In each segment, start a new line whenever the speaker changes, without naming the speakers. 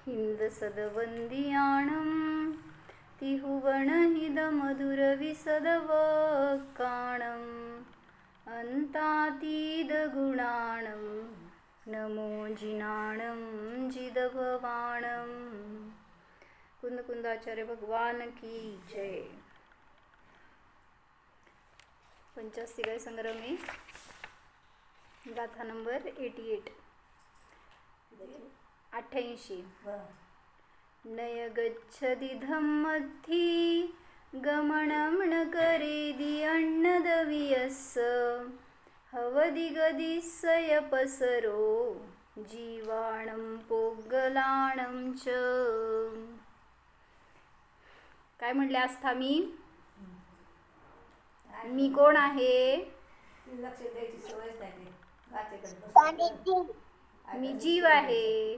हिंदसदवंदियाणं तिहुवणहिदमधुरविसदवक्काणम् अन्तातीदगुणाणं नमो जिनाणं जिदभवाणं। कुंदकुंदाचार्य भगवान की जय। 85 संग्रह में गाथा नंबर 88 नय गच्छदिधं मद्धि गमनं न करेदि अण्णदवियस्स हवदिगदिस्सयपसरो जीवाणं पोग्गलाणं च। काय म्हणले आस्था मी कोण आहे? मी जीव आहे.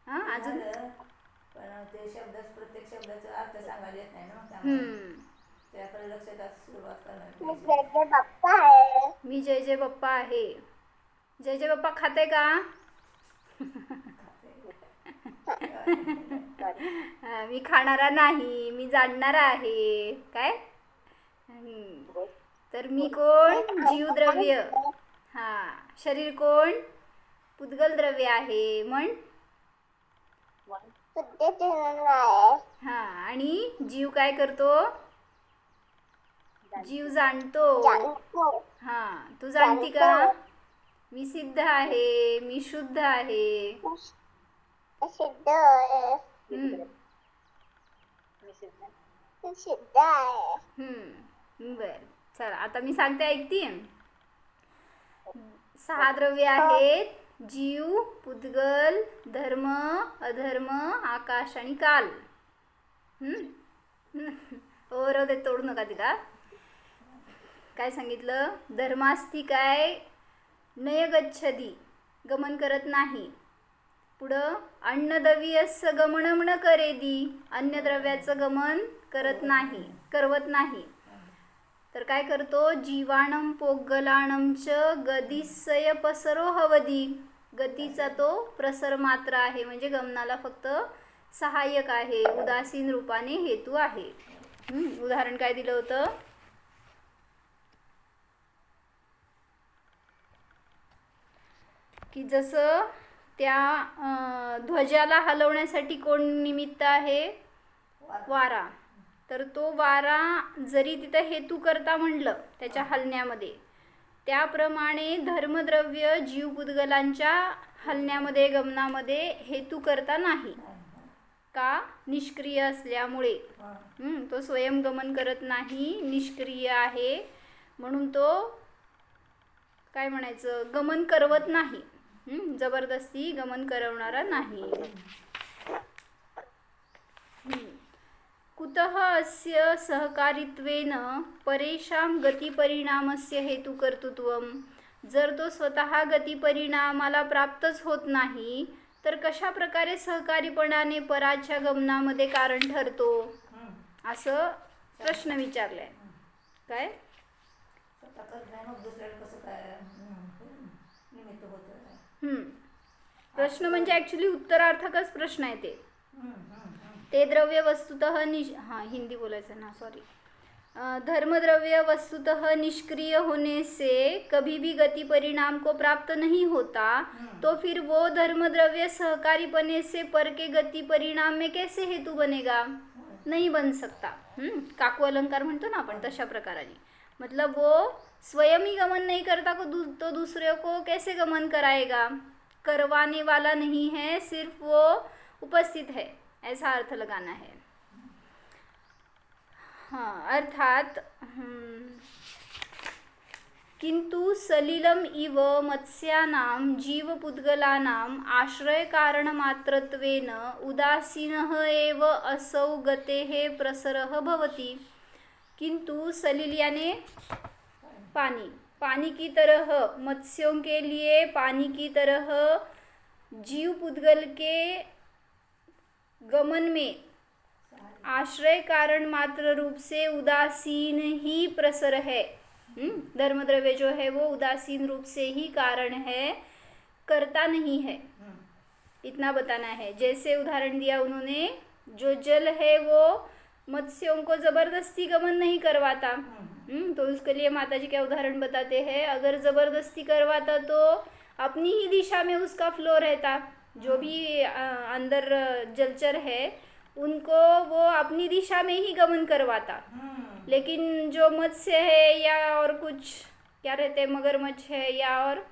अजून
ते शब्द प्रत्येक शब्दाचा अर्थ सांगायला येत नाही ना, त्याकडे लक्षात सुरुवात करणार.
मी जय जय बाप्पा आहे. जय जय बाप्पा खाते का? मी खाणारा नाही, मी जाणणारा आहे. काय तर मी कोण? जीवद्रव्य. शरीर कोण? पुद्गल द्रव्य आहे. म्हण आणि जीव काय करतो? जीव जाणतो. तू जाणती का? मी सिद्ध आहे, मी शुद्ध आहे. बर, चला आता मी सांगते, ऐकतीये. 6 द्रव्य आहेत: जीव, पुद्गल, धर्म, अधर्म, आकाश आणि काल. ओरव दे, तोडू नका तिला. काय सांगितलं? धर्मास्ती काय? नय गच्छदी, गमन करत नाही. पुढं अन्नदवियस्स गमनं न करेदी, अन्य द्रव्याचं गमन करवत नाही. तर काय करतो? जीवाणं पोग्गलाणं च गदिस्सय पसरो हवदी, गतीचा तो प्रसर मात्र आहे, म्हणजे गमनाला फक्त सहाय्यक आहे, उदासीन रूपाने हेतू आहे. उदाहरण काय दिलं होतं? की जसं त्या ध्वजाला हलवण्यासाठी कोण निमित्त आहे? वारा. तर तो वारा जरी तिथं हेतू करता म्हणलं त्याच्या हलण्यामध्ये, त्याप्रमाणे धर्मद्रव्य जीव पुद्गलांच्या हलण्यामध्ये, गमनामध्ये हेतू करता नाही. का? निष्क्रिय असल्यामुळे. तो स्वयं गमन करत नाही, निष्क्रिय आहे, म्हणून तो काय म्हणायचं? गमन करवत नाही. जबरदस्ती गमन करवणारा नाही. कुतः अस्य सहकारित्वेन परेषां गतिपरिणामस्य हेतुकर्तृत्वं, जर तो स्वतः गतिपरिणामाला प्राप्तच होत नाही तर कशा प्रकारे सहकारीपणाने पराच्या गमनामध्ये कारण ठरतो? असं प्रश्न विचारलाय. काय प्रश्न म्हणजे ॲक्च्युली उत्तरार्थकच प्रश्न आहे ते द्रव्य वस्तुतः हिंदी बोलायचं ना, सॉरी. धर्मद्रव्य वस्तुतः निष्क्रिय होने से कभी भी गति परिणाम को प्राप्त नहीं होता, तो फिर वो धर्मद्रव्य सहकारीपने से पर के गति परिणाम में कैसे हेतु बनेगा? नहीं बन सकता. काकू अलंकार म्हणतो ना आपण, तशा प्रकाराने. मतलब वो स्वयं ही गमन नहीं करता तो दूसरे को कैसे गमन कराएगा? करवाने वाला नहीं है, सिर्फ वो उपस्थित है, ऐसा अर्थ लगाना है. अर्थात किंतु सलिलम इव मत्स्यानां जीवपुद्गलानां आश्रयकारणमात्रत्वेन उदासीनः एव असौ गतेः प्रसरः भवति. किंतु सलिल यानी पानी, पानी की तरह, मत्स्यों के लिए पानी की तरह जीव पुद्गल के गमन में आश्रय कारण मात्र रूप से उदासीन ही प्रसर है. धर्मद्रव्य जो है वो उदासीन रूप से ही कारण है, करता नहीं है. इतना बताना है। जैसे उदाहरण दिया उन्होंने, जो जल है वो मत्स्यों को जबरदस्ती गमन नहीं करवाता। तो उसके लिए माता जी क्या उदाहरण बताते हैं, अगर जबरदस्ती करवाता तो अपनी ही दिशा में उसका फ्लो रहता। जो भी अंदर जलचर है उनको वो अपनी दिशा में ही गमन करवाता। लेकिन जो मत्स्य है या और कुछ क्या रहते हैं, मगरमच्छ है या और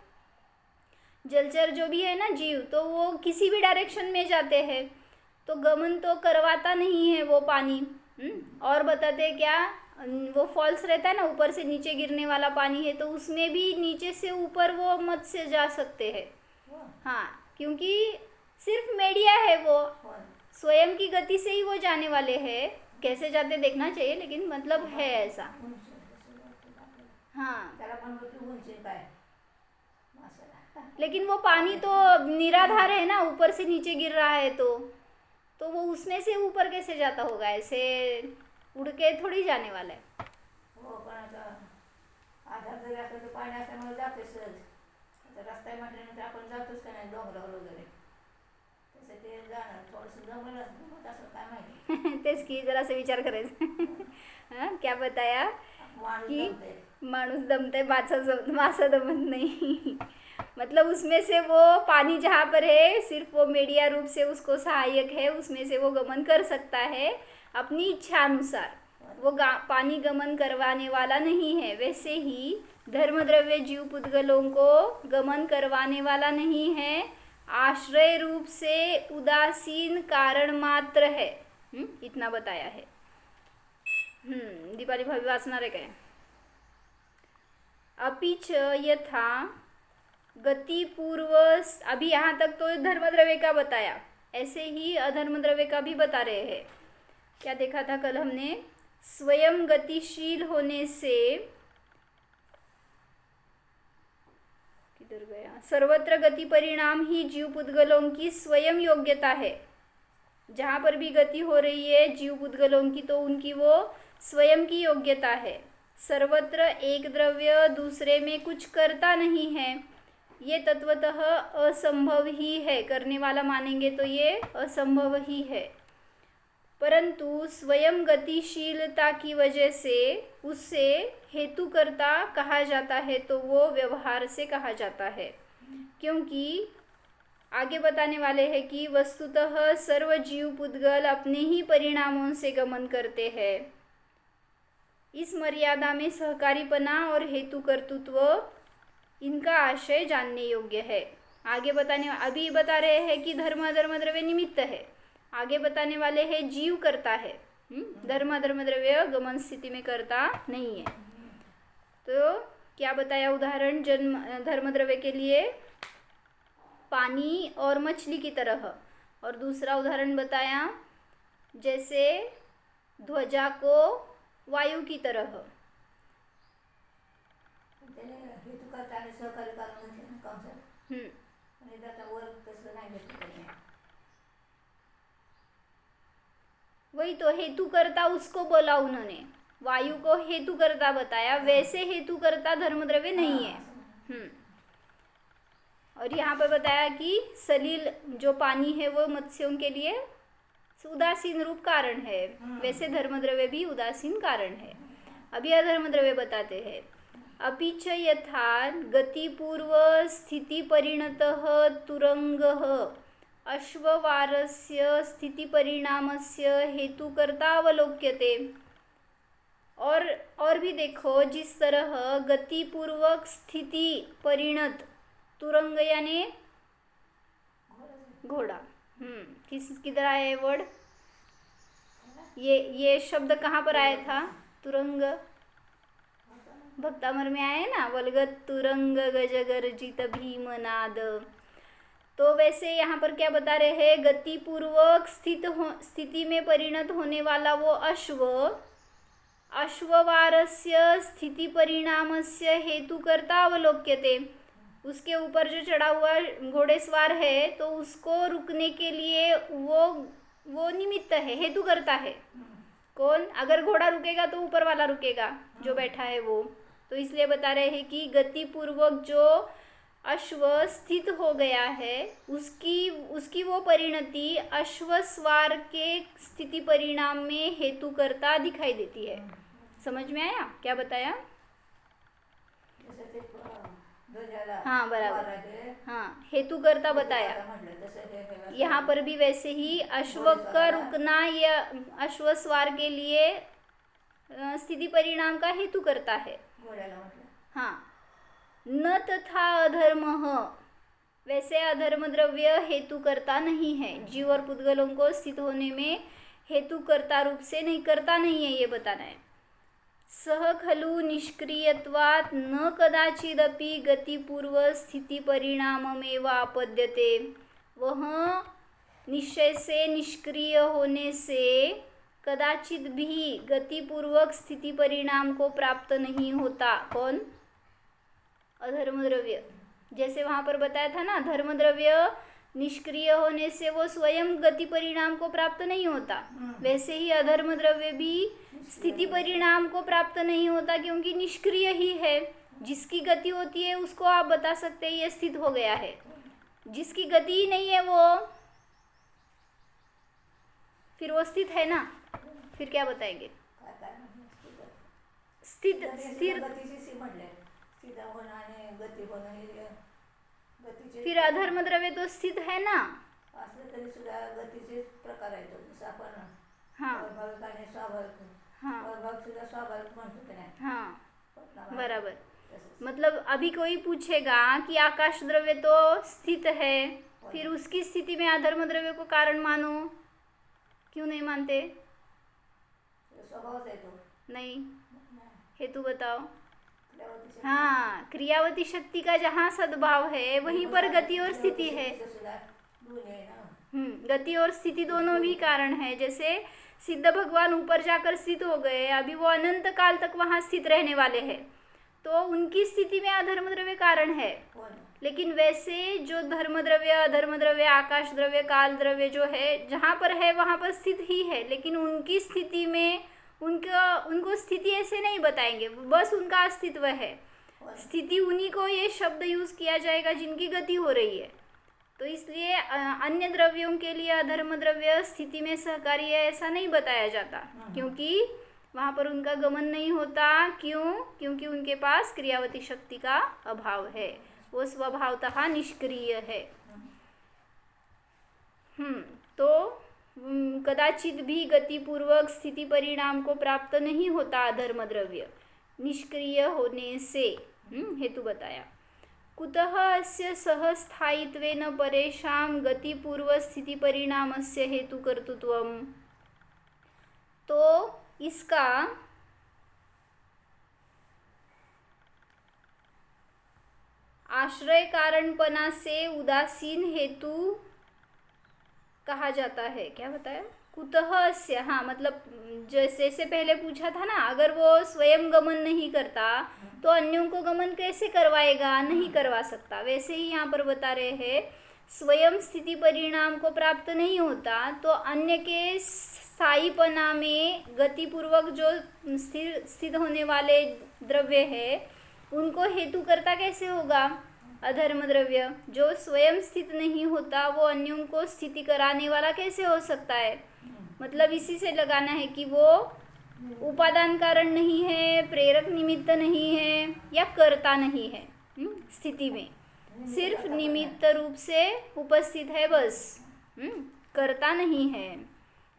जलचर जो भी है ना जीव, तो वो किसी भी डायरेक्शन में जाते हैं, तो गमन तो करवाता नहीं है वो पानी। और बताते क्या, वो फॉल्स रहता है ना, ऊपर से नीचे गिरने वाला पानी है, तो उसमें भी नीचे से ऊपर वो मत्स्य जा सकते हैं। हाँ, क्योंकि सिर्फ मीडिया है, वो स्वयं की गति से ही वो जाने वाले हैं। कैसे जाते देखना चाहिए, लेकिन मतलब है ऐसा। हाँ,
त्याला पण होती उंची काय माशाला.
लेकिन वो पानी तो निराधार है ना, ऊपर से नीचे गिर रहा है, तो वो उसमें से ऊपर कैसे जाता होगा, ऐसे उड़ के थोड़ी जाने वाला है।
हो पण आता आधार जरी असलं तर पाणी असल्यामुळे जाते सहज. आता रस्ता म्हटल्यानंतर आपण जातोच का नाही डोंगरावर वगैरे, तसं ते जाणं थोडंसं जमलंच असं काय माहिती.
तेच की जरा से विचार करायचं. हाँ, क्या बताया
माणूस
कि
जमते.
माणूस दमते मासा दमत नहीं. मतलब उसमें से वो पानी जहाँ पर है सिर्फ वो मीडिया रूप से उसको सहायक है, उसमें से वो गमन कर सकता है अपनी इच्छा अनुसार। वो पानी गमन करवाने वाला नहीं है। वैसे ही धर्मद्रव्य जीव पुद्गलों को गमन करवाने वाला नहीं है, आश्रय रूप से उदासीन कारण मात्र है। इतना बताया है. दीपाली भाभी वाचणार आहे काय. अपि च यथा गति पूर्व, अभी यहाँ तक तो धर्मद्रव्य का बताया, ऐसे ही अधर्मद्रव्य का भी बता रहे हैं. क्या देखा था कल हमने, स्वयं गतिशील होने से, किधर गया, सर्वत्र गति परिणाम ही जीव पुद्गलों की स्वयं योग्यता है. जहाँ पर भी गति हो रही है जीव पुद्गलों की, तो उनकी वो स्वयं की योग्यता है. सर्वत्र एक द्रव्य दूसरे में कुछ करता नहीं है, ये तत्वतः असंभव ही है. करने वाला मानेंगे तो ये असंभव ही है, परंतु स्वयं गतिशीलता की वजह से उससे हेतुकर्ता कहा जाता है, तो वो व्यवहार से कहा जाता है. क्योंकि आगे बताने वाले हैं कि वस्तुतः सर्व जीव पुद्गल अपने ही परिणामों से गमन करते हैं. इस मर्यादा में सहकारीपना और हेतुकर्तृत्व, इनका आशय जानने योग्य है. आगे बताने, अभी बता रहे हैं कि धर्म अधर्म द्रव्य निमित्त है, आगे बताने वाले हैं जीव करता है. धर्म अधर्म द्रव्य गमन स्थिति में करता नहीं है. तो क्या बताया उदाहरण धर्म द्रव्य के लिए, पानी और मछली की तरह. और दूसरा उदाहरण बताया जैसे ध्वजा को वायु की तरह.
त्याने हेतू करता आणि सहकार्य कारण म्हणते ना कॉन्सेप्ट. आणि त्याचा वर तसं नाही भेटत त्याने.
वही तो हेतुकर्ता उसको बोला उन्होंने, वायु को हेतुकर्ता बताया, वैसे हेतुकर्ता धर्मद्रव्य नहीं है. और यहाँ पर बताया कि सलील जो पानी है वो मत्स्यों के लिए उदासीन रूप कारण है, वैसे धर्मद्रव्य भी उदासीन कारण है. अभी अधर्मद्रव्य बताते हैं. अपि च यथा गतिपूर्व स्थिति परिणतः तुरंगः अश्ववारस्य स्थिति परिणामस्य हेतुकर्ता अवलोक्यते. और भी देखो, जिस तरह गतिपूर्वक स्थिति परिणत तुरंग यानी घोड़ा. किधर आया है वर्ड, ये शब्द कहाँ पर आया था, तुरंग भक्तामर में आया है ना, वलगत तुरंग गजगर्जित भीमनाद. तो वैसे यहाँ पर क्या बता रहे हैं, गतिपूर्वक स्थिति में परिणत होने वाला वो अश्व, अश्ववारस्य स्थिति परिणामस्य हेतुकर्ता अवलोक्यते. उसके ऊपर जो चढ़ा हुआ घोड़ेसवार है, तो उसको रुकने के लिए वो निमित्त है, हेतु करता है. कौन, अगर घोड़ा रुकेगा तो ऊपर वाला रुकेगा जो बैठा है वो. तो इसलिए बता रहे हैं कि गतिपूर्वक जो अश्व स्थित हो गया है, उसकी वो परिणति अश्वस्वार के स्थिति परिणाम में हेतुकर्ता दिखाई देती है। समझ में आया क्या बताया?
जसं ते ध्वजाला
हाँ बराबर,
वाराचे
हाँ हेतुकर्ता बताया।
आता म्हटलं तसं हे
यहाँ पर भी वैसे ही अश्व का रुकना या अश्वस्वार के लिए स्थिति परिणाम का हेतु करता है।
घोड्याला म्हटलं
हाँ, न तथा अधर्म, वैसे अधर्म द्रव्य हेतु करता नहीं है। जीव और पुद्गलों को स्थित होने में हेतु कर्ता रूप से नहीं, करता नहीं है, ये बताना है। सह खलु निष्क्रियत्वात् न कदाचिदपि गतिपूर्व स्थिति परिणाममेव आपद्यते, वह निश्चय से निष्क्रिय होने से कदाचित भी गतिपूर्वक स्थिति परिणाम को प्राप्त नहीं होता। कौन? अधर्म द्रव्य। जैसे वहाँ पर बताया था ना, धर्म द्रव्य निष्क्रिय होने से वो स्वयं गति परिणाम को प्राप्त नहीं होता, वैसे ही अधर्म द्रव्य भी स्थिति परिणाम को प्राप्त नहीं होता, क्योंकि निष्क्रिय ही है। जिसकी गति होती है उसको आप बता सकते हैं ये स्थित हो गया है, जिसकी गति ही नहीं है वो फिर वो स्थित है ना, फिर क्या बताएंगे?
काय काय म्हटलं
स्थित स्थिर,
गतीची सी म्हटले स्थिर होणं आणि गती होणं हे गतीचे
फिर अधर्म द्रव्य तो स्थित है ना।
असलं तरी सुद्धा गतीचे प्रकार आहेत. जसं आपण
हाँ
स्वाभाविक आणि स्वाभाविक,
हाँ
स्वाभाविक सुद्धा स्वाभाविक म्हणतो की नाही,
हाँ
पटना
बराबर।
तसंच.
मतलब अभी कोई पूछेगा कि आकाश द्रव्य तो स्थित है, फिर उसकी स्थिति में अधर्म द्रव्य को कारण मानो, क्यों नहीं मानते?
तो स्वभावच आहे तो.
नहीं,
नाही.
हेतु बताओ।
क्रियावती शक्ती.
हाँ, क्रियावती शक्ति का जहाँ सद्भाव है वहीं पर गति और स्थिति है।
क्रियावती सुद्धा दोन्ही आहे ना.
गति और स्थिति दोनों भी कारण है। जैसे सिद्ध भगवान ऊपर जाकर स्थित हो गए, अभी वो अनंत काल तक वहाँ स्थित रहने वाले हैं, तो उनकी स्थिति में अधर्म द्रव्य कारण है।
हो ना.
लेकिन वैसे जो धर्म द्रव्य, अधर्म द्रव्य, आकाश द्रव्य, काल द्रव्य जो है जहाँ पर है वहाँ पर स्थित ही है, लेकिन उनकी स्थिति में उनको स्थिति ऐसे नहीं बताएंगे, बस उनका अस्तित्व है। स्थिति उन्हीं को ये शब्द यूज़ किया जाएगा जिनकी गति हो रही है। तो इसलिए अन्य द्रव्यों के लिए अधर्म द्रव्य स्थिति में सहकारी है ऐसा नहीं बताया जाता, क्योंकि वहाँ पर उनका गमन नहीं होता। क्यों? क्योंकि उनके पास क्रियावती शक्ति का अभाव है, वो स्वभावतः निष्क्रिय है। तो कदाचित भी गतिपूर्वक स्थिति परिणाम को प्राप्त नहीं होता अधर्म द्रव्य निष्क्रिय होने से। हेतु बताया। कुतः अस्य सहस्थायित्वेन परेषां गतिपूर्व स्थिति परिणामस्य हेतुकर्तृत्वम्, तो इसका आश्रय कारणपना से उदासीन हेतु कहा जाता है। क्या बताया? कुतः अस्य, हाँ मतलब जैसे पहले पूछा था ना, अगर वो स्वयं गमन नहीं करता तो अन्यों को गमन कैसे करवाएगा? नहीं करवा सकता। वैसे ही यहाँ पर बता रहे हैं, स्वयं स्थिति परिणाम को प्राप्त नहीं होता तो अन्य के स्थायीपना में गतिपूर्वक जो स्थित होने वाले द्रव्य है उनको हेतुकर्ता कैसे होगा? अधर्म द्रव्य। जो स्वयं स्थित नहीं होता वो अन्यों को स्थिति कराने वाला कैसे हो सकता है? मतलब इसी से लगाना है कि वो उपादान कारण नहीं है, प्रेरक निमित्त नहीं है, या कर्ता नहीं है। स्थिति में सिर्फ निमित्त रूप से उपस्थित है बस, कर्ता नहीं है।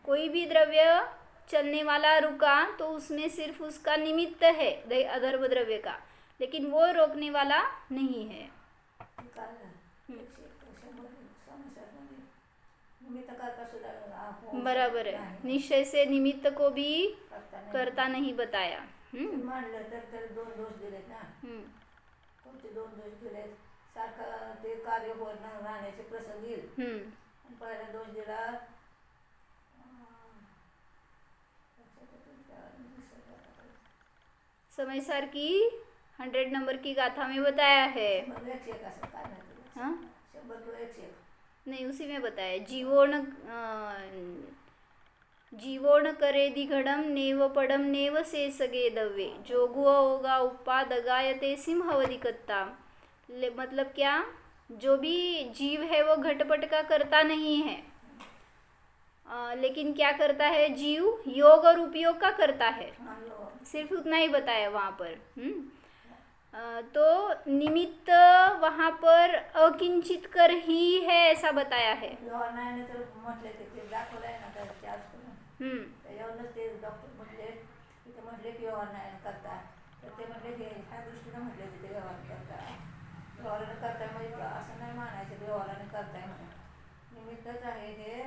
कोई भी द्रव्य चलने वाला रुका तो उसमें सिर्फ उसका निमित्त है अधर्म द्रव्य का, लेकिन वो रोकने वाला नहीं है। बराबर है। निश्चय से निमित्त को भी कर्ता नहीं बताया।
मानलं तर दोन दोष दिलेत ना. कोणते दोन दोष दिलेत? सारखं ते कार्य होत राहण्याचे प्रसंग येईल. पहिला दोष दिला
समय सार की 100 नंबर की गाथा में बताया है।
101 असं काय नाही.
हाँ
100 किंवा 101
नहीं, उसी में बताया। जीवोण करे दिघड़म नेव पड़म नेव से सगे दवे जोगुआ होगा उपादगायते सिंहवदिकत्ता मतलब क्या, जो भी जीव है वो घटपट का करता नहीं है, लेकिन क्या करता है जीव, योग और उपयोग का करता है।
हाँ योग।
सिर्फ उतना ही बताया वहाँ पर। तो निमित्त वहाँ पर अकिंचित कर ही है ऐसा बताया है।
व्यवहाराने तर म्हटले ते दाखवलं आहे ना त्या चार्ज करून, त्याच्यावरूनच ते डॉक्टर म्हटले, तिथे म्हटले की व्यवहाराने करता, तर ते म्हटले की ह्या दृष्टीनं म्हटले तिथे व्यवहार करता, व्यवहाराने करताय म्हणजे असं नाही मानायचं की व्यवहाराने करताय म्हणून, निमित्तच आहे हे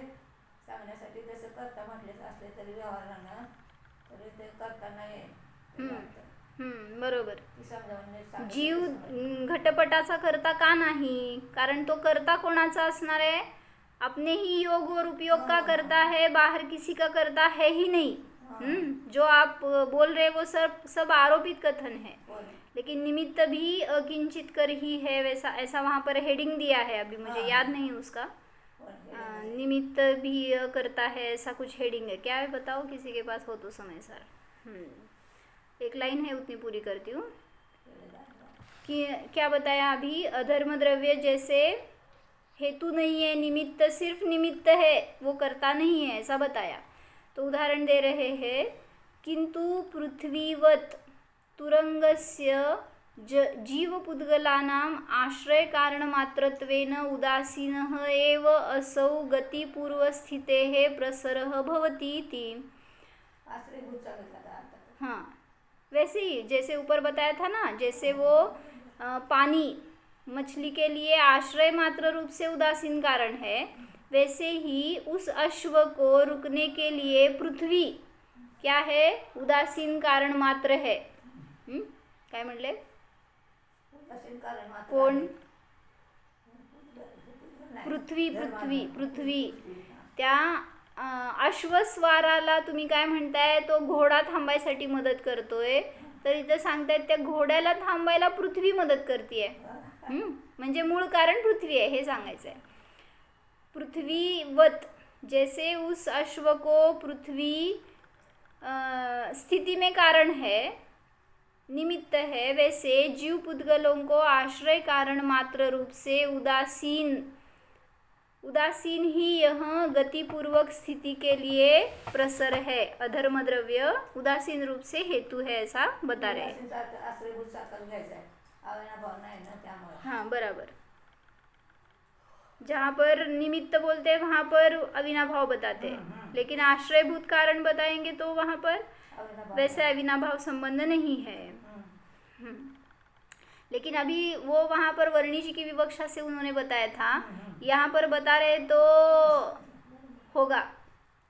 सांगण्यासाठी तसं करता म्हटलेच असले तरी व्यवहारानं, तरी ते करता नाही
बरोबर.
ती समजावून
जीव घटपटाचा करता का नाही, कारण तो करता कोणाचा असणार आहे, अपने ही योग और उपयोग का करता है, बाहर किसी का करता है ही नहीं। जो आप बोल रहे वो सब आरोपित कथन है, लेकिन निमित्त भी अकिंचित कर ही है, वैसा ऐसा वहाँ पर हेडिंग दिया है, अभी मुझे याद नहीं उसका। निमित्त भी करता है ऐसा कुछ हेडिंग है, क्या है बताओ, किसी के पास हो तो समय सर। एक लाइन है उतनी पूरी करती हूँ कि क्या बताया अभी, अधर्म द्रव्य जैसे हेतु नहीं है, निमित्त सिर्फ निमित्त है, वो करता नहीं है ऐसा बताया। तो उदाहरण दे रहे हैं, किंतु पृथ्वीवत तुरंगस्य जीवपुद्गलानाम् आश्रय कारणमात्रत्वेन उदासीनः एव असौ गतिपूर्वस्थितेः प्रसरः भवति इति। हाँ, वैसे ही जैसे ऊपर बताया था ना, जैसे वो पानी मछली के लिए आश्रय मात्र रूप से उदासीन कारण है, वैसे ही उस अश्व को रुकने के लिए पृथ्वी क्या है, उदासीन कारण मात्र है। काय म्हणले कोण, पृथ्वी त्या अश्वस्वाराला तुम्ही काय म्हणताय, तो घोडा थांबायसाठी मदत करतोय, तर इथं सांगतायत त्या घोड्याला थांबायला पृथ्वी मदत करते, म्हणजे मूळ कारण पृथ्वी आहे हे सांगायचं आहे। पृथ्वीवत जैसे उस अश्व को पृथ्वी स्थिति में कारण है, निमित्त है, वैसे जीव पुद्गलों को आश्रय कारण मात्र रूप से उदासीन ही यह गतिपूर्वक स्थिति के लिए प्रसर है। अधर्म द्रव्य उदासीन रूप से हेतु है ऐसा बता रहे हैं। हाँ बराबर, जहाँ पर निमित्त बोलते हैं वहाँ पर अविनाभाव बताते हैं, लेकिन आश्रयभूत कारण बताएंगे तो वहाँ पर वैसे अविनाभाव संबंध नहीं है। लेकिन अभी वो वहाँ पर वर्णी जी की विवक्षा से उन्होंने बताया था, यहाँ पर बता रहे तो होगा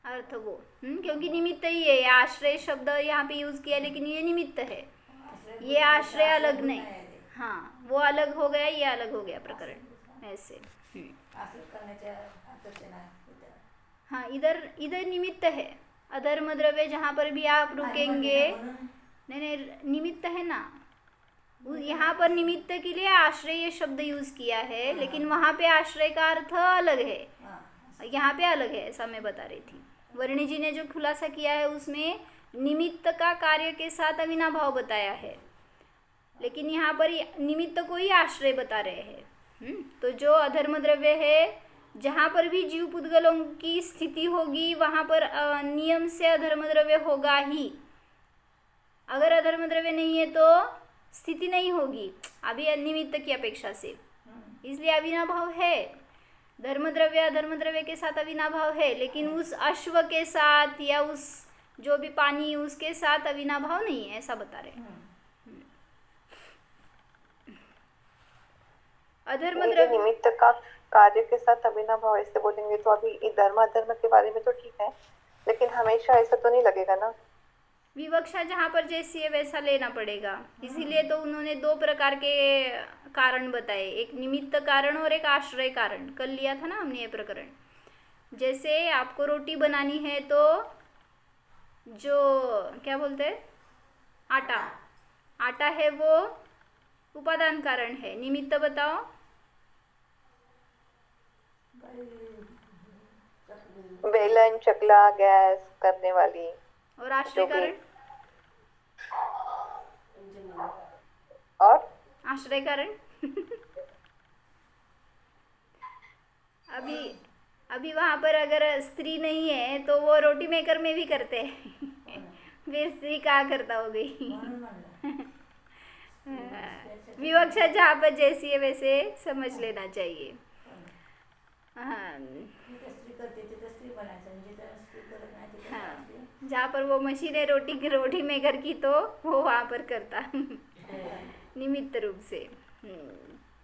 अर्थ वो, क्योंकि निमित्त ही है, आश्रय शब्द यहाँ पे यूज किया, लेकिन ये निमित्त है, ये आश्रय अलग नहीं। हाँ, वो अलग हो गया, ये अलग हो गया प्रकरण ऐसे। हाँ, इधर निमित्त है, अधर्म द्रव्य जहाँ पर भी आप रुकेंगे, नहीं निमित्त है ना, यहाँ पर निमित्त के लिए आश्रय शब्द यूज किया है, लेकिन वहाँ पे आश्रय का अर्थ अलग है, यहाँ पे अलग है, ऐसा मैं बता रही थी। वर्णी जी ने जो खुलासा किया है उसमें निमित्त का कार्य के साथ अविनाभाव बताया है, लेकिन यहाँ पर निमित्त को ही आश्रय बता रहे हैं। तो जो अधर्म द्रव्य है, जहाँ पर भी जीव पुद्गलों की स्थिति होगी वहाँ पर नियम से अधर्म द्रव्य होगा ही, अगर अधर्म द्रव्य नहीं है तो स्थिति नहीं होगी अभी निमित्त की अपेक्षा से, इसलिए अविनाभाव है। धर्म द्रव्य अधर्म द्रव्य के साथ अविनाभाव है, लेकिन उस अश्व के साथ या उस जो भी पानी उसके साथ अविनाभाव नहीं है ऐसा बता रहे। अधर्म द्रव्य
निमित्त का कार्य के साथ अविनाभाव ऐसे बोलेंगे तो अभी धर्म अधर्म के बारे में तो ठीक है, लेकिन हमेशा ऐसा तो नहीं लगेगा ना।
विवक्षा जहाँ पर जैसी है वैसा लेना पड़ेगा, इसीलिए तो उन्होंने दो प्रकार के कारण बताए, एक निमित्त कारण और एक आश्रय कारण। कल लिया था ना हमने ये प्रकरण। जैसे आपको रोटी बनानी है तो जो क्या बोलते हैं आटा है वो उपादान कारण है, निमित्त बताओ।
बेलन, चकला, गैस करने वाली।
और आश्रय कारण?
और
आश्रय कारण अभी अभी वहाँ पर अगर स्त्री नहीं है तो वो रोटी मेकर में भी करते हैं फिर स्त्री कहाँ करता हो गई
म्हणून म्हणलं
विवक्षा जहाँ पर जैसी है वैसे समझ लेना चाहिए. हाँ
जिथं स्त्री करते तिथं स्त्री बनायचं आणि जिथं स्त्री करत नाही तिथं
हाँ
स्त्री
जहाँ पर वो मशीन है रोटी मेकर की तो वो वहाँ पर करता निमित्त रूप से.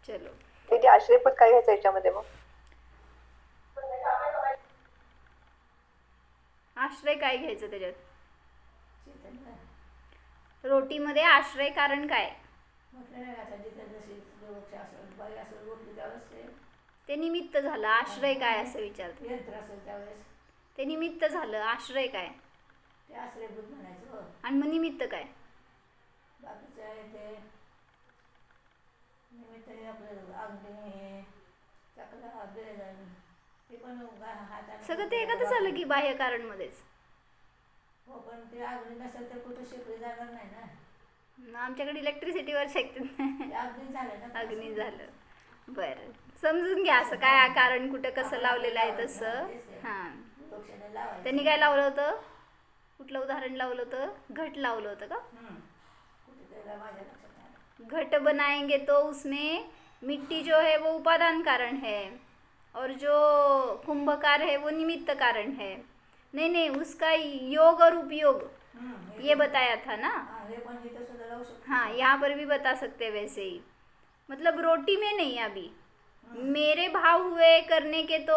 चलो
दीदी आश्रयपद काय घ्यायचं याच्यामध्ये मग?
आश्रय काय घ्यायचं त्याच्यात?
चैतन्य
रोटीमध्ये आश्रय कारण काय?
म्हटलं नाही का आता जिथं जशी विवक्षा असेल बाई असेल बोलली त्यावेळेस
ते निमित्त झालं. आश्रय काय असं विचारतो.
ते यंत्र असेल त्यावेळेस
ते निमित्त झालं. आश्रय काय
ते आश्रयभूत म्हणायचं हो.
आणि मग निमित्त काय?
बाकीचं आहे ते निमित्त हे आपलं अग्नी हे चकला बेलन ते पण हातात
सगळं ते एकातच झालं की बाह्य कारण मध्येच.
हो पण ते अग्नी नसेल तर कुठं शेकली जाणार नाही ना.
आमच्याकडे इलेक्ट्रिसिटीवर शेकतात.
ते अग्नी झालं ना
अग्नी झालं. बरं समजून घ्या असं काय कारण कुठं कसं लावलेलं आहे तसं. हां
विवक्षाने लावायचं
त्यांनी काय लावलं होतं? कुठलं उदाहरण लावलं होतं? घट लावलं होतं का?
कुठे त्याला माझ्या लक्षात नाही.
घट बनाएंगे तो उसमें मिट्टी जो है वो उपादान कारण है और जो कुंभकार है वो निमित्त कारण है. नहीं उसका योग और उपयोग ये बताया था ना.
हाँ, हे पण इथं सुद्धा लावू शकतो.
हाँ यहाँ पर भी बता सकते हैं वैसे ही. मतलब रोटी में नहीं अभी मेरे भाव हुए करने के तो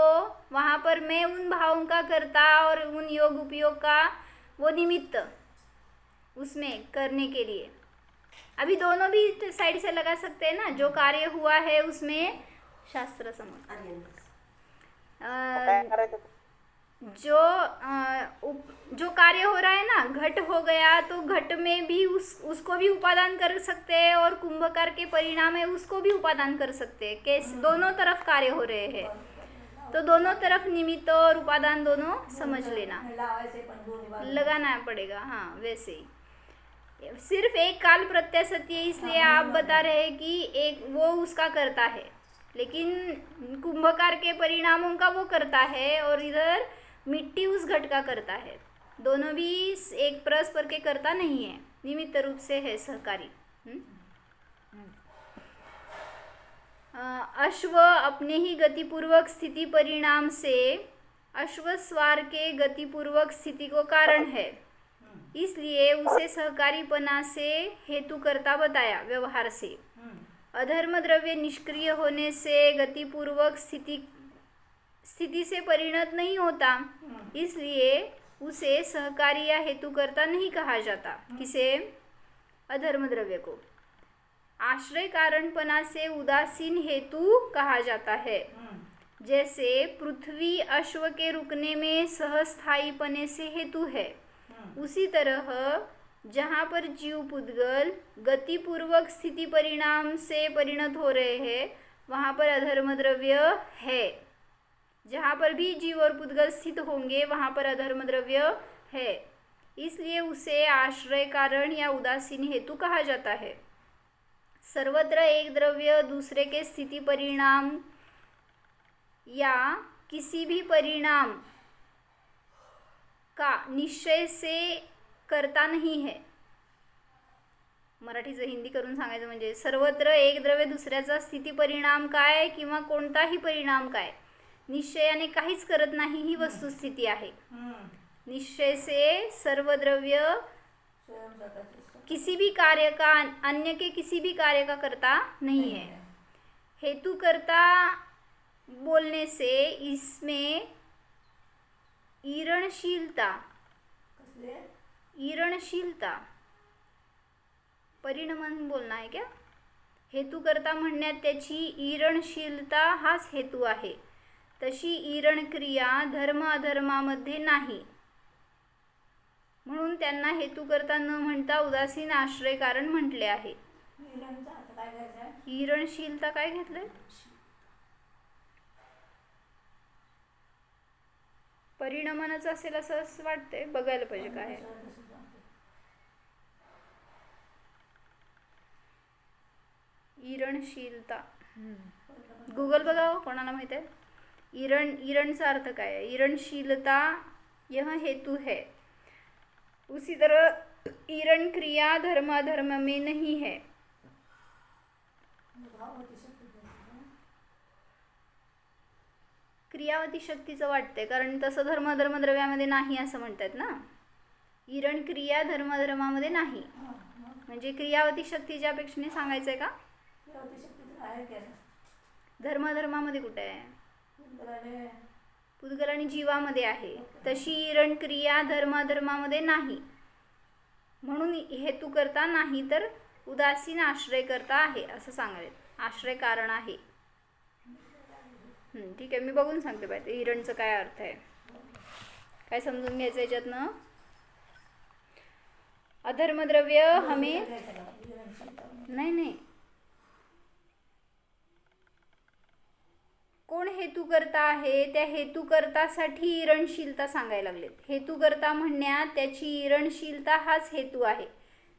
वहाँ पर मैं उन भावों का करता और उन योग उपयोग का वो निमित्त उसमें करने के लिए. अभी दोनों भी साइड से लगा सकते हैं ना. जो कार्य हुआ है उसमें शास्त्र समझ
काय करायचं?
जो कार्य हो रहा है ना घट हो गया तो घट में भी उसको भी उपादान कर सकते हैं और कुंभकार के परिणाम है उसको भी उपादान कर सकते हैं. कैसे दोनों तरफ कार्य हो रहे हैं तो दोनों तरफ निमित्त और उपादान दोनों समझ लेना.
लावायचे पण दोन्ही बाजू
लगाना पड़ेगा. हाँ वैसे ही सिर्फ एक काल प्रत्यय सत्य इसलिए आप बता रहे हैं कि एक वो उसका करता है लेकिन कुंभकार के परिणामों का वो करता है और इधर मिट्टी उस घट का करता है. दोनों भी एक परस्पर के करता नहीं है निमित्त रूप से है सहकारी. अश्व अपने ही गतिपूर्वक स्थिति परिणाम से अश्वस्वार के गतिपूर्वक स्थिति को कारण है इसलिए उसे सहकारीपना से हेतुकर्ता बताया व्यवहार से. अधर्म द्रव्य निष्क्रिय होने से गतिपूर्वक स्थिति से परिणत नहीं होता इसलिए उसे सहकारी या हेतुकर्ता नहीं कहा जाता. किसे? अधर्म द्रव्य को आश्रय कारणपना से उदासीन हेतु कहा जाता है. जैसे पृथ्वी अश्व के रुकने में सहस्थायीपने से हेतु है उसी तरह जहाँ पर जीव पुद्गल गतिपूर्वक स्थिति परिणाम से परिणत हो रहे हैं वहाँ पर अधर्म द्रव्य है. जहाँ पर भी जीव और पुद्गल स्थित होंगे वहाँ पर अधर्म द्रव्य है इसलिए उसे आश्रय कारण या उदासीन हेतु कहा जाता है. सर्वत्र एक द्रव्य दूसरे के स्थिति परिणाम या किसी भी परिणाम का निश्चय से करता नहीं है. मराठीचं हिंदी करून सांगायचं म्हणजे सर्वत्र एक द्रव्य दुसऱ्याचा स्थिती परिणाम काय किंवा कोणताही परिणाम काय निश्चयाने काहीच करत नाही ही वस्तुस्थिती आहे. निश्चय से सर्व द्रव्य
स्वयं स्वतःचे
किसी भी कार्य का अन्य के किसी भी कार्य का करता नहीं है. हेतु करता बोलने से इसमें ईरणशीलता
कसले
ईरणशीलता परिणमन बोलना है क्या? हेतू करता म्हणण्यात त्याची ईरणशीलता हाच हेतू आहे. तशी ईरण क्रिया धर्म अधर्मामध्ये नाही म्हणून त्यांना हेतू करता न म्हणता उदासीन आश्रय कारण म्हटले आहे.
ईरणचा अर्थ काय घ्यायचा?
ईरणशीलता काय घेतलंय? परिणमनाचं असेल असं वाटतंय. बघायला पाहिजे काय आहे. ईरणशीलता गूगल बघावं कोणाला माहित आहे. ईरणचा अर्थ काय है? ईरणशीलता यह हेतु है। उसी तरह ईरण क्रिया धर्म अधर्म में नहीं है।
भाववती शक्ती घ्यायची.
क्रियावती शक्तीचं वाटतंय, कारण तसं धर्म धर्म द्रव्यामध्ये नाही असं म्हणतात ना. ईरण क्रिया धर्मामध्ये नाही, म्हणजे क्रियावती शक्तीच्या अपेक्षेने सांगायचं आहे का?
भाववती शक्ती तर आहे की
धर्मामध्ये कुठे आहे?
पुद्गलाने
पुद्गल आणि जीवामध्ये आहे. तशी ईरण क्रिया धर्मामध्ये नाही, म्हणून हेतू करता नाही तर उदासीन आश्रय करता आहे असं सांगायचं. आश्रय कारण आहे. ठीक आहे, मी बघून सांगते पाहिजे ईरणचं काय अर्थ आहे, काय समजून घ्यायचं याच्यातनं. अधर्मद्रव्य हमें नाही कोण हेतू करता आहे, त्या हेतूकर्तासाठी ईरणशीलता सांगायला लागलेत. हेतूकर्ता म्हणण्यात त्याची ईरणशीलता हाच हेतू आहे.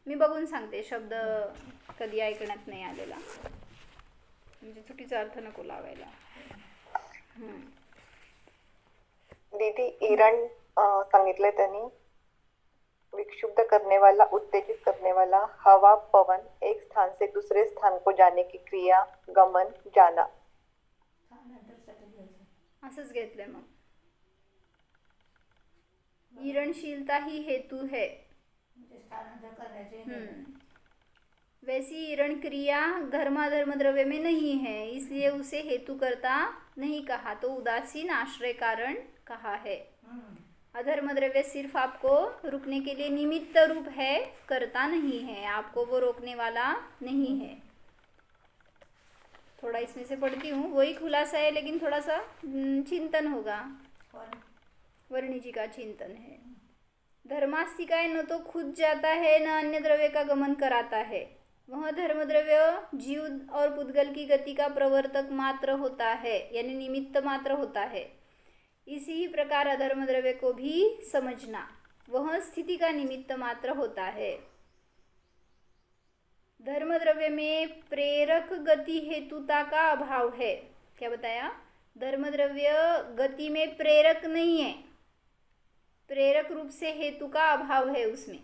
मी बघून सांगते, शब्द कधी ऐकण्यात नाही आलेला, म्हणजे चुकीचा अर्थ नको लावायला.
दीदी ईरण सांगितले त्यांनी विक्षुब्ध करने वाला, उत्तेजित करने वाला, हवा पवन, एक स्थान से दूसरे स्थान को जाने की क्रिया, गमन, जाना.
स्थानांतरसाठी घ्यायचं.
असंच घेतलंय मग. ईरणशीलता ही हेतू है.
म्हणजे स्थानांतर करण्याचे
वैसी ईरण क्रिया धर्माधर्म द्रव्य में नहीं है, इसलिए उसे हेतु करता नहीं कहा, तो उदासीन आश्रय कारण कहा है. अधर्म द्रव्य सिर्फ आपको रुकने के लिए निमित्त रूप है, करता नहीं है, आपको वो रोकने वाला नहीं है. थोड़ा इसमें से पढ़ती हूँ, वही खुलासा है लेकिन थोड़ा सा चिंतन होगा. वर्णी जी का चिंतन है. धर्मास्तिकाय न तो खुद जाता है न अन्य द्रव्य का गमन कराता है. वह धर्मद्रव्य जीव और पुद्गल की गति का प्रवर्तक मात्र होता है, यानी निमित्त मात्र होता है. इसी ही प्रकार अधर्म द्रव्य को भी समझना, वह स्थिति का निमित्त मात्र होता है. धर्म द्रव्य में प्रेरक गति हेतुता का अभाव है. क्या बताया? धर्म द्रव्य गति में प्रेरक नहीं है, प्रेरक रूप से हेतु का अभाव है उसमें.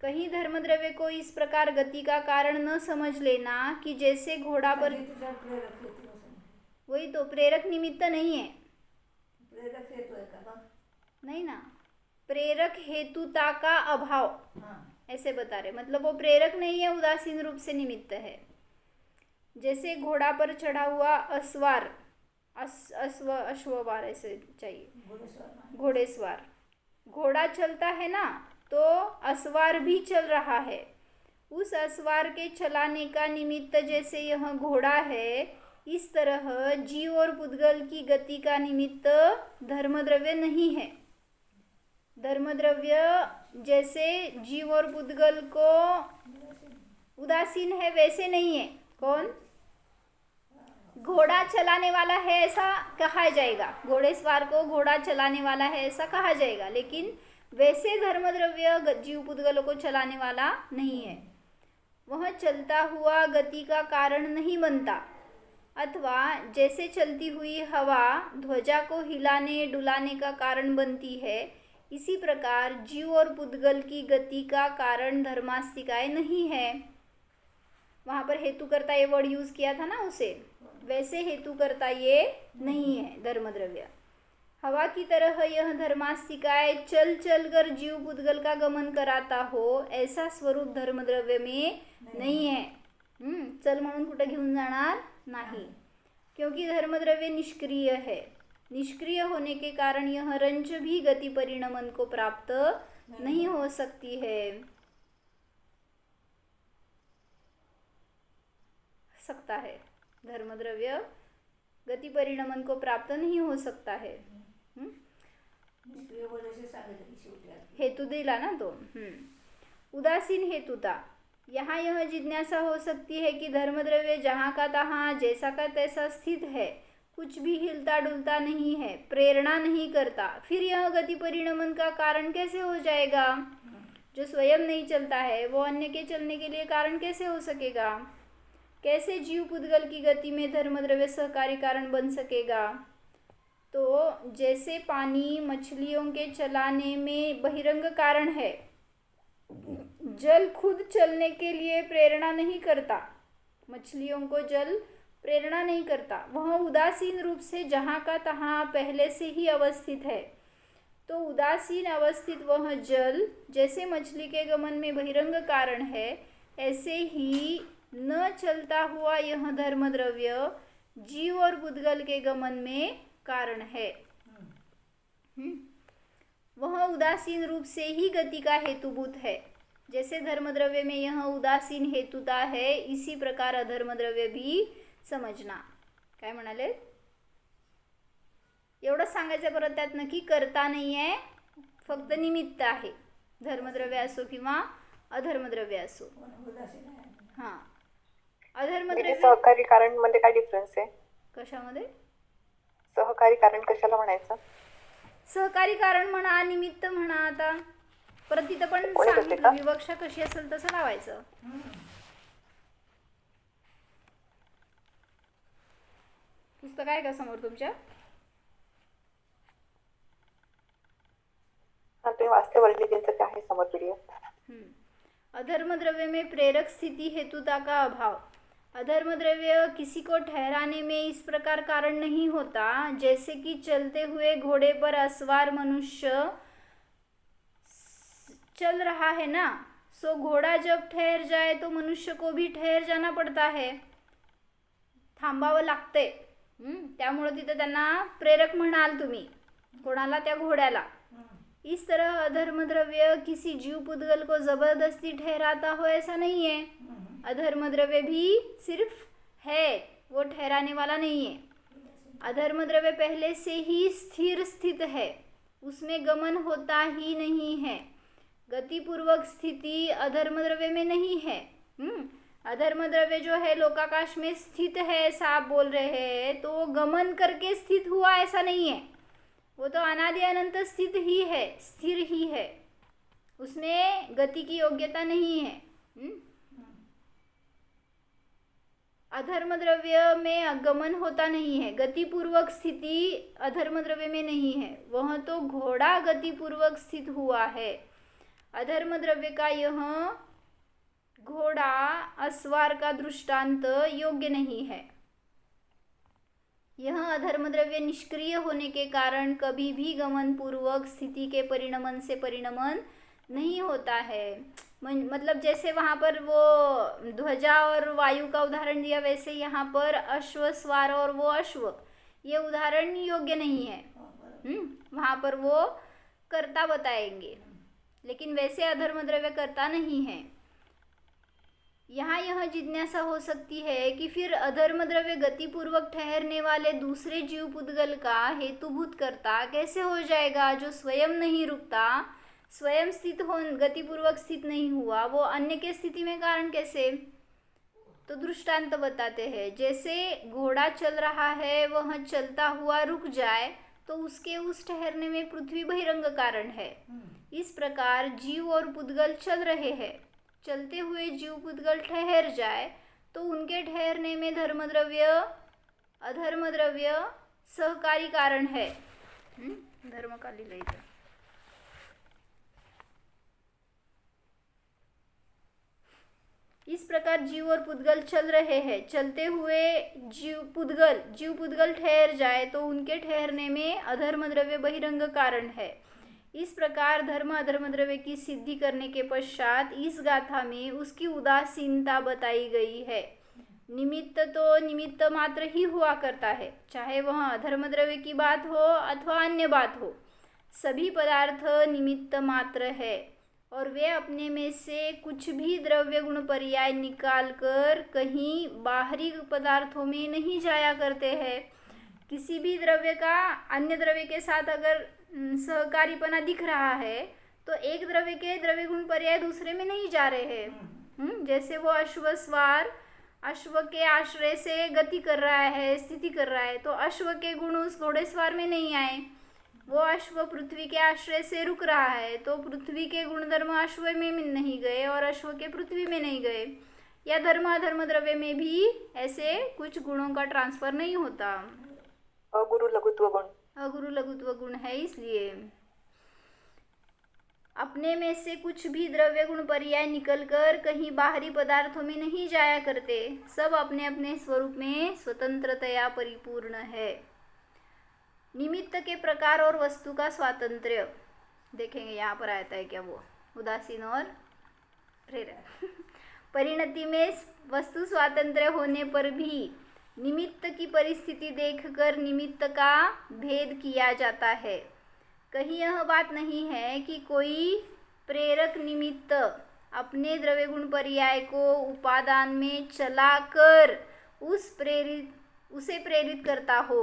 कहीं धर्म द्रव्य को इस प्रकार गति का कारण न समझ लेना कि जैसे घोड़ा पर,
प्रेरक हेतू असं.
वही तो प्रेरक निमित्त नहीं है.
प्रेरक हेतू आहे का?
नहीं ना, प्रेरक हेतुता का अभाव
हां.
ऐसे बता रहे, मतलब वो प्रेरक नहीं है, उदासीन रूप से निमित्त है. जैसे घोड़ा पर चढ़ा हुआ अस्वार, अश्ववार ऐसे चाहिए, घोड़ेस्वार. घोड़ा चलता है ना, तो अस्वार भी चल रहा है. उस अस्वार के चलाने का निमित्त जैसे यह घोड़ा है, इस तरह जीव और पुद्गल की गति का निमित्त धर्मद्रव्य नहीं है. धर्मद्रव्य जैसे जीव और पुद्गल को उदासीन है वैसे नहीं है. कौन? घोड़ा चलाने वाला है ऐसा कहा जाएगा, घोड़ेस्वार को घोड़ा चलाने वाला है ऐसा कहा जाएगा, लेकिन वैसे धर्मद्रव्य जीव पुद्गलों को चलाने वाला नहीं है. वह चलता हुआ गति का कारण नहीं बनता, अथवा जैसे चलती हुई हवा ध्वजा को हिलाने डुलाने का कारण बनती है, इसी प्रकार जीव और पुद्गल की गति का कारण धर्मास्तिकाय नहीं है. वहाँ पर हेतुकर्ता ये वर्ड यूज़ किया था ना उसे, वैसे हेतुकर्ता ये नहीं है धर्मद्रव्य. हवा की तरह यह धर्मास्तिकाय चल चल कर जीव पुद्गल का गमन कराता हो, ऐसा स्वरूप धर्मद्रव्य में नहीं है. चल म्हणून कुठं घेऊन जाणार नाही, क्योंकि धर्मद्रव्य निष्क्रिय है. निष्क्रिय होने के कारण यह रंच भी गति परिणमन को प्राप्त नहीं हो सकती है. सकता है, धर्मद्रव्य गति परिणमन को प्राप्त नहीं हो सकता है.
निष्क्रिय बोलायचे सांगितलं की शेवटी
हेतु दिला ना तो. उदासीन हेतुता. यहाँ यह जिज्ञासा हो सकती है कि धर्मद्रव्य जहाँ का तहाँ जैसा का तैसा स्थित है, कुछ भी हिलता डुलता नहीं है, प्रेरणा नहीं करता, फिर यह गति परिणमन का कारण कैसे हो जाएगा? जो स्वयं नहीं चलता है वो अन्य के चलने के लिए कारण कैसे हो सकेगा? कैसे जीव पुद्गल की गति में धर्मद्रव्य सहकारी कारण बन सकेगा? तो जैसे पानी मछलियों के चलाने में बहिरंग कारण है, जल खुद चलने के लिए प्रेरणा नहीं करता, मछलियों को जल प्रेरणा नहीं करता, वह उदासीन रूप से जहाँ का तहाँ पहले से ही अवस्थित है। तो उदासीन अवस्थित वह जल जैसे मछली के गमन में बहिरंग कारण है, ऐसे ही न चलता हुआ यह धर्म द्रव्य जीव और बुद्गल के गमन में कारण है। वह उदासीन रूप से ही गति का हेतुभूत है। जैसे धर्म द्रव्य में यह उदासीन हेतुता है, इसी प्रकार अधर्म द्रव्य भी समजना। काय म्हणाले? एवढंच सांगायचं परत त्यातनं की करता नाही आहे, फक्त निमित्त आहे, धर्मद्रव्य असो किंवा अधर्मद्रव्य असो.
उदासीन आहे.
हां,
दीदी
अधर्मद्रव्य
सहकारी कारण मध्ये काय डिफरन्स आहे?
कशामध्ये?
सहकारी कारण कशाला म्हणायचं?
सहकारी कारण म्हणा, निमित्त म्हणा. आता परत तिथं पण
कोणी करते
सांगितलं
का?
विवक्षा कशी असेल तसं लावायचं. पुस्तक आहे का समोर तुमच्या?
हा ते वाचते वर्लीजींचं काय आहे समोर पीडीएफ.
अधर्म द्रव्य में प्रेरक स्थिति हेतुता का अभाव. अधर्म द्रव्य किसी को ठहराने में इस प्रकार कारण नहीं होता, जैसे कि चलते हुए घोड़े पर असवार मनुष्य चल रहा है ना, सो घोड़ा जब ठहर जाए तो मनुष्य को भी ठहर जाना पड़ता है, थांबावं लागते. त्यामुळे तिथे त्यांना प्रेरक म्हणाल तुम्ही, कोणाला? त्या घोड्याला. इस तरह अधर्म द्रव्य किसी जीव पुद्गल को जबरदस्ती ठहराता हो ऐसा नहीं है. अधर्म द्रव्य भी सिर्फ है, वो ठहराने वाला नहीं है. अधर्म द्रव्य पहले से ही स्थिर स्थित है, उसमें गमन होता ही नहीं है. गतिपूर्वक स्थिति अधर्म द्रव्य में नहीं है. अधर्म द्रव्य जो है लोकाकाश में स्थित है ऐसा आप बोल रहे हैं, तो वो गमन करके स्थित हुआ ऐसा नहीं है. वो तो अनादि अनंत स्थित ही है, स्थिर ही है, उसमें गति की योग्यता नहीं है. अधर्म द्रव्य में गमन होता नहीं है, गतिपूर्वक स्थिति अधर्म द्रव्य में नहीं है, वह तो घोड़ा गतिपूर्वक स्थित हुआ है. अधर्म द्रव्य का यह घोड़ा अस्वार का दृष्टांत योग्य नहीं है. यह अधर्म द्रव्य निष्क्रिय होने के कारण कभी भी गमन पूर्वक स्थिति के परिणमन से परिणमन नहीं होता है. मतलब जैसे वहाँ पर वो ध्वजा और वायु का उदाहरण दिया, वैसे यहाँ पर अश्व स्वार और वो अश्व, ये उदाहरण योग्य नहीं है. वहाँ पर वो कर्ता बताएंगे, लेकिन वैसे अधर्म द्रव्य कर्ता नहीं है. यहाँ यह जिज्ञासा हो सकती है कि फिर अधर्म द्रव्य गतिपूर्वक ठहरने वाले दूसरे जीव पुद्गल का हेतुभूत कर्ता कैसे हो जाएगा, जो स्वयं नहीं रुकता, स्वयं स्थित हो, गतिपूर्वक स्थित नहीं हुआ, वो अन्य के स्थिति में कारण कैसे? तो दृष्टांत बताते हैं, जैसे घोड़ा चल रहा है, वह चलता हुआ रुक जाए तो उसके उस ठहरने में पृथ्वी बहिरंग कारण है. इस प्रकार जीव और पुद्गल चल रहे हैं, चलते हुए जीव पुद्गल ठहर जाए तो उनके ठहरने में धर्मद्रव्य अधर्मद्रव्य सहकारी कारण है. धर्म का लिहिलंय इथं. इस प्रकार जीव और पुद्गल चल रहे हैं, चलते हुए जीव पुद्गल ठहर जाए तो उनके ठहरने में अधर्म द्रव्य बहिरंग कारण है. इस प्रकार धर्म अधर्म द्रव्य की सिद्धि करने के पश्चात इस गाथा में उसकी उदासीनता बताई गई है. निमित्त तो निमित्त मात्र ही हुआ करता है, चाहे वह अधर्म द्रव्य की बात हो अथवा अन्य बात हो, सभी पदार्थ निमित्त मात्र है और वे अपने में से कुछ भी द्रव्य गुण पर्याय निकाल कर कहीं बाहरी पदार्थों में नहीं जाया करते हैं. किसी भी द्रव्य का अन्य द्रव्य के साथ अगर सहकारीपना दिख रहा है तो एक द्रव्य के द्रव्य गुण पर्याय दूसरे में नहीं जा रहे हैं. जैसे वो अश्व स्वार अश्व के आश्रय से गति कर रहा है, स्थिति कर रहा है, तो अश्व के गुण उस घोड़े स्वार में नहीं आए. वो अश्व पृथ्वी के आश्रय से रुक रहा है, तो पृथ्वी के गुणधर्म अश्व में नहीं गए और अश्व के पृथ्वी में नहीं गए. या धर्म अधर्म द्रव्य में भी ऐसे कुछ गुणों का ट्रांसफर नहीं होता.
अगुरु लघुत्व गुण.
अगुरु लघुत्व गुण है, इसलिए अपने में से कुछ भी द्रव्य गुण पर्याय निकलकर कहीं बाहरी पदार्थों में नहीं जाया करते, सब अपने अपने स्वरूप में स्वतंत्रतया परिपूर्ण है। निमित्त के प्रकार और वस्तु का स्वातंत्र्य देखेंगे, यहाँ पर आता है क्या वो उदासीन और प्रेरक। परिणति में वस्तु स्वातंत्र्य होने पर भी निमित्त की परिस्थिति देखकर निमित्त का भेद किया जाता है। कहीं यह बात नहीं है कि कोई प्रेरक निमित्त अपने द्रव्य गुण पर्याय को उपादान में चलाकर उसे प्रेरित करता हो,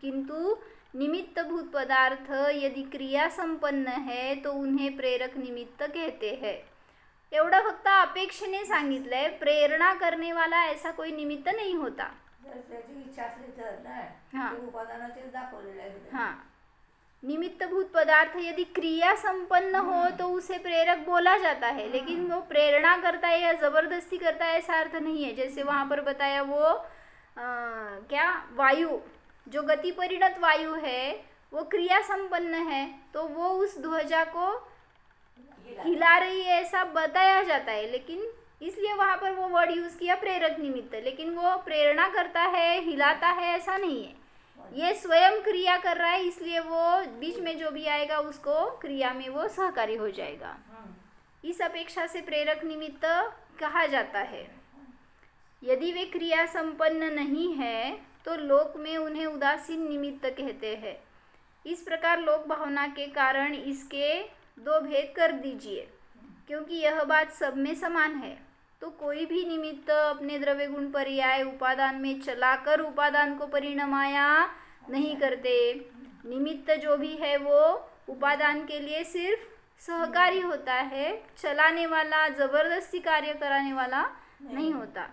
किंतु निमित्त भूत पदार्थ यदि क्रिया संपन्न है तो उन्हें प्रेरक निमित्त कहते हैं। एवढं फक्त अपेक्षेने सांगितलंय, प्रेरणा करने वाला ऐसा कोई निमित्त नहीं होता।
जर त्याची इच्छा असली तर नाही,
हां.
ते उपादानाचेच दाखवलेलं आहे तिथे.
हाँ, निमित्त भूत पदार्थ यदि क्रिया संपन्न हो तो उसे प्रेरक बोला जाता है, लेकिन वो प्रेरणा करता है या जबरदस्ती करता है ऐसा अर्थ नहीं है। जैसे वहाँ पर बताया वो क्या वायु, जो गति परिणत वायु है वो क्रिया संपन्न है, तो वो उस ध्वजा को हिला रही है ऐसा बताया जाता है, लेकिन इसलिए वहाँ पर वो वर्ड यूज़ किया प्रेरक निमित्त, लेकिन वो प्रेरणा करता है, हिलाता है ऐसा नहीं है। ये स्वयं क्रिया कर रहा है, इसलिए वो बीच में जो भी आएगा उसको क्रिया में वो सहकारी हो जाएगा। इस अपेक्षा से प्रेरक निमित्त कहा जाता है। यदि वे क्रिया संपन्न नहीं है तो लोक में उन्हें उदासीन निमित्त कहते हैं। इस प्रकार लोक भावना के कारण इसके दो भेद कर दीजिए, क्योंकि यह बात सब में समान है। तो कोई भी निमित्त अपने द्रव्य गुण पर्याय उपादान में चलाकर उपादान को परिणमाया नहीं करते। निमित्त जो भी है वो उपादान के लिए सिर्फ सहकारी होता है, चलाने वाला, जबरदस्ती कार्य कराने वाला नहीं होता।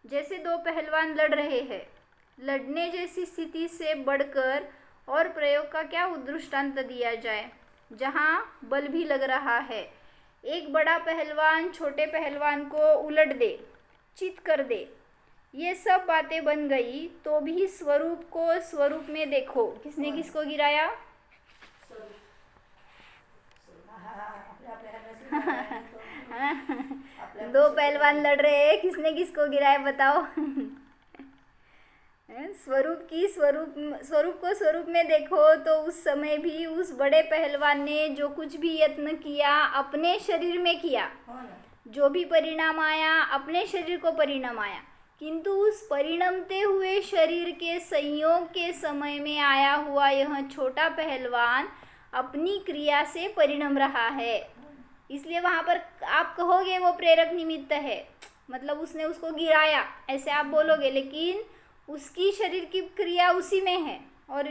जैसे दो पहलवान लड़ रहे हैं, लड़ने जैसी स्थिति से बढ़कर और प्रयोग का क्या दृष्टांत दिया जाए जहाँ बल भी लग रहा है। एक बड़ा पहलवान छोटे पहलवान को उलट दे, चित कर दे, ये सब बातें बन गई, तो भी स्वरूप को स्वरूप में देखो। किसने किसको गिराया? दो पहलवान लड़ रहे हैं, किसने किसको गिराया बताओ? स्वरूप को स्वरूप में देखो, तो उस समय भी उस बड़े पहलवान ने जो कुछ भी यत्न किया अपने शरीर में किया, जो भी परिणाम आया अपने शरीर को परिणाम आया, किंतु उस परिणमते हुए शरीर के संयोग के समय में आया हुआ यह छोटा पहलवान अपनी क्रिया से परिणम रहा है। इसलिए वहाँ पर आप कहोगे वो प्रेरक निमित्त है, मतलब उसने उसको गिराया ऐसे आप बोलोगे, लेकिन उसकी शरीर की क्रिया उसी में है और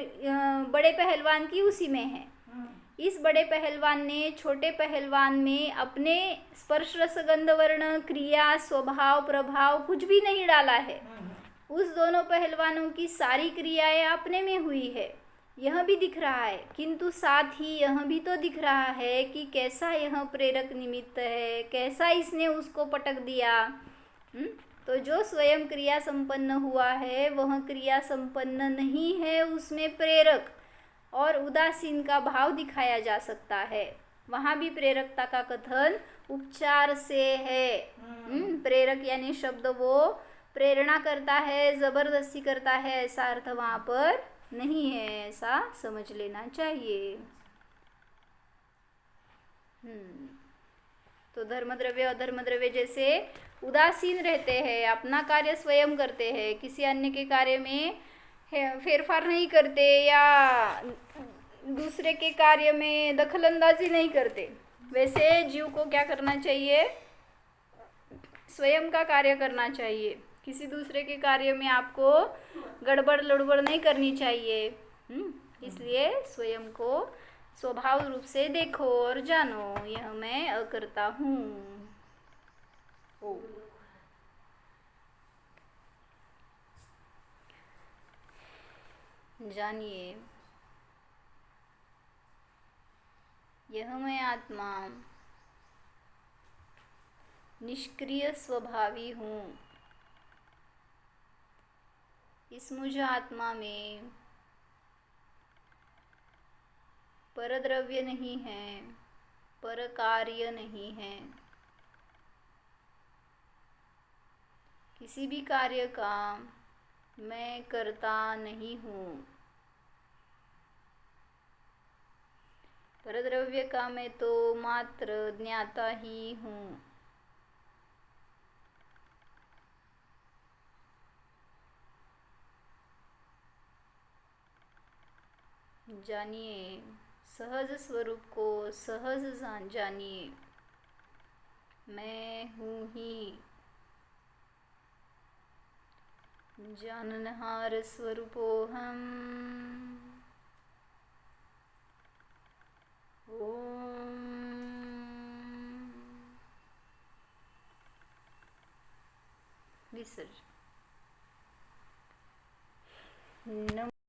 बड़े पहलवान की उसी में है। इस बड़े पहलवान ने छोटे पहलवान में अपने स्पर्श रस गंध वर्ण क्रिया स्वभाव प्रभाव कुछ भी नहीं डाला है। उस दोनों पहलवानों की सारी क्रियाएं अपने में हुई है, यह भी दिख रहा है, किंतु साथ ही यह भी तो दिख रहा है कि कैसा यह प्रेरक निमित्त है, कैसा इसने उसको पटक दिया। तो जो स्वयं क्रिया संपन्न हुआ है वह क्रिया संपन्न नहीं है, उसमें प्रेरक और उदासीन का भाव दिखाया जा सकता है। वहाँ भी प्रेरकता का कथन उपचार से है। प्रेरक यानी शब्द वो प्रेरणा करता है, जबरदस्ती करता है, ऐसा अर्थ वहाँ पर नहीं है, ऐसा समझ लेना चाहिए। तो धर्मद्रव्य अधर्मद्रव्य जैसे उदासीन रहते हैं, अपना कार्य स्वयं करते हैं, किसी अन्य के कार्य में फेरफार नहीं करते या दूसरे के कार्य में दखलंदाजी नहीं करते, वैसे जीव को क्या करना चाहिए? स्वयं का कार्य करना चाहिए। किसी दूसरे के कार्य में आपको गड़बड़ लड़बड़ नहीं करनी चाहिए। इसलिए स्वयं को स्वभाव रूप से देखो और जानो, यह मैं अकर्ता हूँ। जानिए, यह मैं आत्मा निष्क्रिय स्वभावी हूँ। इस मुझ आत्मा में परद्रव्य नहीं है, पर कार्य नहीं है। किसी भी कार्य का मैं करता नहीं हूँ। परद्रव्य का मैं तो मात्र ज्ञाता ही हूँ। जानिए, सहज स्वरूप को सहज जानिए। मैं हूँ ही जाननहार स्वरूपोऽहम्। ओम विसर्जन।